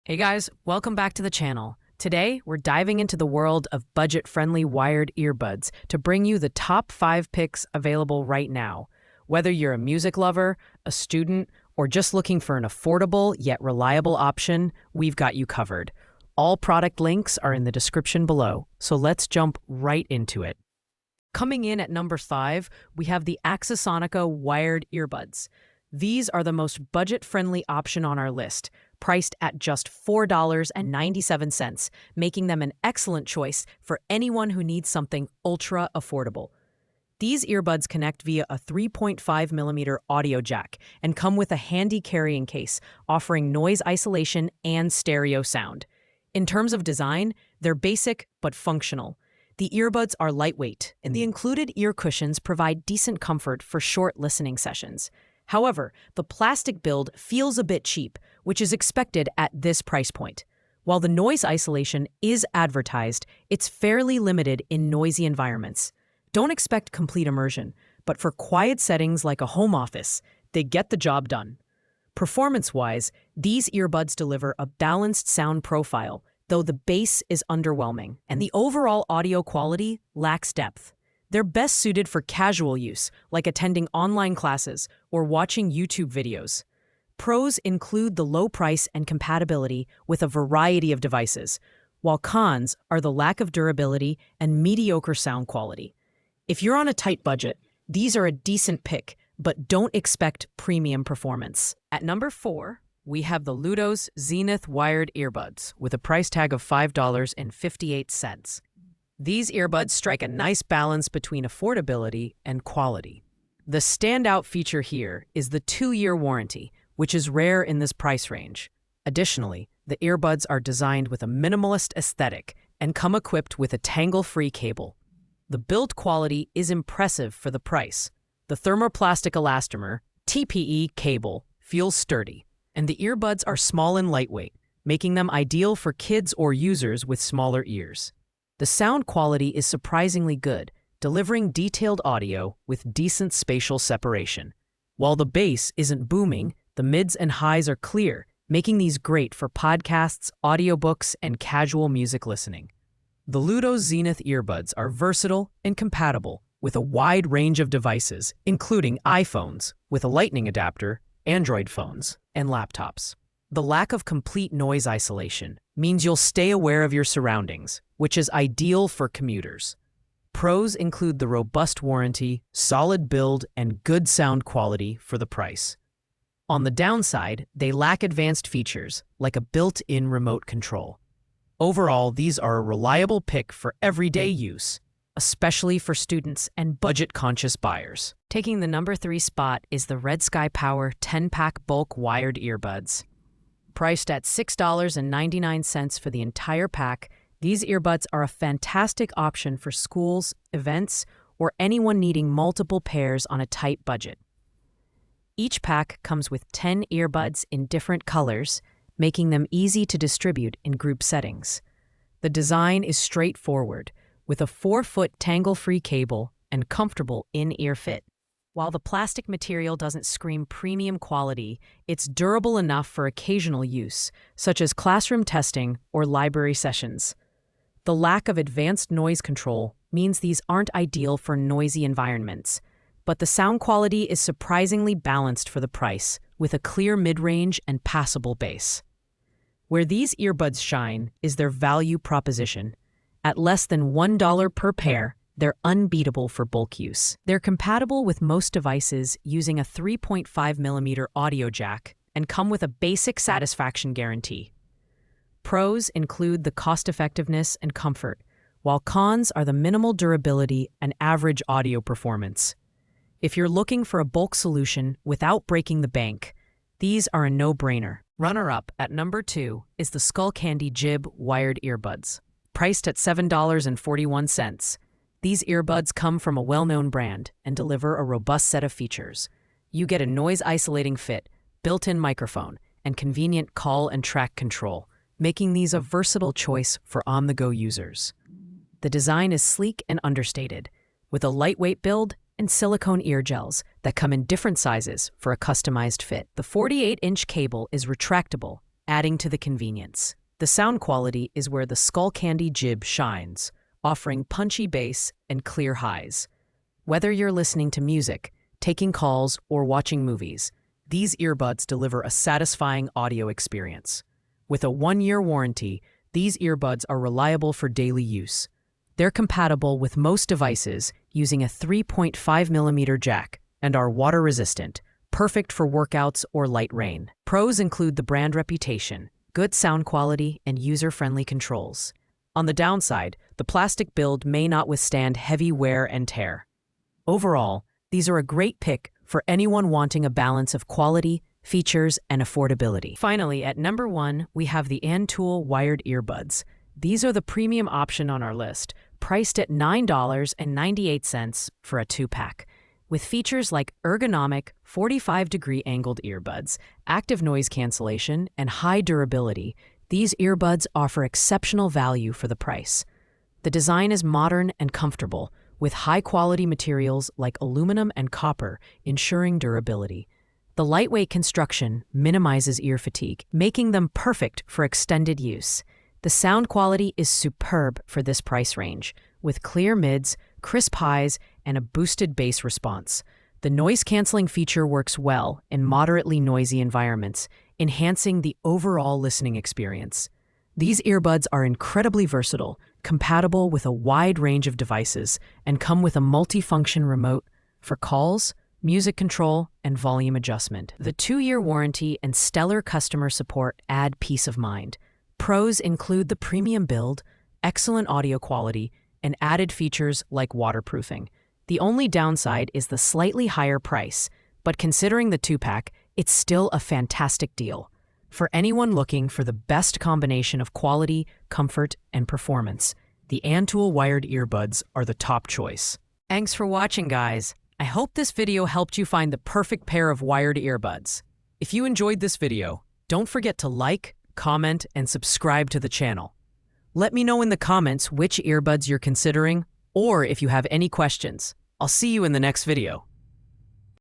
Hey guys, welcome back to the channel. Today, we're diving into the world of budget-friendly wired earbuds to bring you the top 5 picks available right now. Whether you're a music lover, a student, or just looking for an affordable yet reliable option, we've got you covered. All product links are in the description below, so let's jump right into it. Coming in at number 5, we have the Axisonica wired earbuds. These are the most budget-friendly option on our list, priced at just $4.97, making them an excellent choice for anyone who needs something ultra affordable. These earbuds connect via a 3.5mm audio jack and come with a handy carrying case, offering noise isolation and stereo sound. In terms of design, they're basic but functional. The earbuds are lightweight, and the included ear cushions provide decent comfort for short listening sessions. However, the plastic build feels a bit cheap, which is expected at this price point. While the noise isolation is advertised, it's fairly limited in noisy environments. Don't expect complete immersion, but for quiet settings like a home office, they get the job done. Performance-wise, these earbuds deliver a balanced sound profile, though the bass is underwhelming, and the overall audio quality lacks depth. They're best suited for casual use, like attending online classes or watching YouTube videos. Pros include the low price and compatibility with a variety of devices, while cons are the lack of durability and mediocre sound quality. If you're on a tight budget, these are a decent pick, but don't expect premium performance. At number 4, we have the Ludos Zenith wired earbuds with a price tag of $5.58. These earbuds strike a nice balance between affordability and quality. The standout feature here is the 2-year warranty, which is rare in this price range. Additionally, the earbuds are designed with a minimalist aesthetic and come equipped with a tangle-free cable. The build quality is impressive for the price. The thermoplastic elastomer, TPE cable, feels sturdy, and the earbuds are small and lightweight, making them ideal for kids or users with smaller ears. The sound quality is surprisingly good, delivering detailed audio with decent spatial separation. While the bass isn't booming, the mids and highs are clear, making these great for podcasts, audiobooks, and casual music listening. The Ludos Zenith earbuds are versatile and compatible with a wide range of devices, including iPhones with a lightning adapter, Android phones, and laptops. The lack of complete noise isolation means you'll stay aware of your surroundings, which is ideal for commuters. Pros include the robust warranty, solid build, and good sound quality for the price. On the downside, they lack advanced features like a built-in remote control. Overall, these are a reliable pick for everyday use, especially for students and budget-conscious buyers. Taking the number 3 spot is the Red Sky Power 10-pack bulk wired earbuds. Priced at $6.99 for the entire pack, these earbuds are a fantastic option for schools, events, or anyone needing multiple pairs on a tight budget. Each pack comes with 10 earbuds in different colors, making them easy to distribute in group settings. The design is straightforward, with a 4-foot tangle-free cable and comfortable in-ear fit. While the plastic material doesn't scream premium quality, it's durable enough for occasional use, such as classroom testing or library sessions. The lack of advanced noise control means these aren't ideal for noisy environments, but the sound quality is surprisingly balanced for the price, with a clear mid-range and passable bass. Where these earbuds shine is their value proposition. At less than $1 per pair, they're unbeatable for bulk use. They're compatible with most devices using a 3.5mm audio jack and come with a basic satisfaction guarantee. Pros include the cost-effectiveness and comfort, while cons are the minimal durability and average audio performance. If you're looking for a bulk solution without breaking the bank, these are a no-brainer. Runner-up at number 2 is the Skullcandy Jib wired earbuds. Priced at $7.41, these earbuds come from a well-known brand and deliver a robust set of features. You get a noise-isolating fit, built-in microphone, and convenient call and track control, making these a versatile choice for on-the-go users. The design is sleek and understated, with a lightweight build and silicone ear gels that come in different sizes for a customized fit. The 48-inch cable is retractable, adding to the convenience. The sound quality is where the Skull Candy Jib shines, offering punchy bass and clear highs. Whether you're listening to music, taking calls, or watching movies, these earbuds deliver a satisfying audio experience. With a 1-year warranty, these earbuds are reliable for daily use. They're compatible with most devices using a 3.5mm jack and are water-resistant, perfect for workouts or light rain. Pros include the brand reputation, good sound quality, and user-friendly controls. On the downside, the plastic build may not withstand heavy wear and tear. Overall, these are a great pick for anyone wanting a balance of quality, features, and affordability. Finally, at number 1, we have the Antool wired earbuds. These are the premium option on our list, priced at $9.98 for a 2-pack. With features like ergonomic 45-degree angled earbuds, active noise cancellation, and high durability, these earbuds offer exceptional value for the price. The design is modern and comfortable, with high-quality materials like aluminum and copper ensuring durability. The lightweight construction minimizes ear fatigue, making them perfect for extended use. The sound quality is superb for this price range, with clear mids, crisp highs, and a boosted bass response. The noise-canceling feature works well in moderately noisy environments, enhancing the overall listening experience. These earbuds are incredibly versatile, compatible with a wide range of devices, and come with a multifunction remote for calls, music control, and volume adjustment. The 2-year warranty and stellar customer support add peace of mind. Pros include the premium build, excellent audio quality, and added features like waterproofing. The only downside is the slightly higher price, but considering the 2-pack, it's still a fantastic deal. For anyone looking for the best combination of quality, comfort, and performance, the Antool wired earbuds are the top choice. Thanks for watching, guys. I hope this video helped you find the perfect pair of wired earbuds. If you enjoyed this video, don't forget to like, comment, and subscribe to the channel. Let me know in the comments which earbuds you're considering, or if you have any questions. I'll see you in the next video.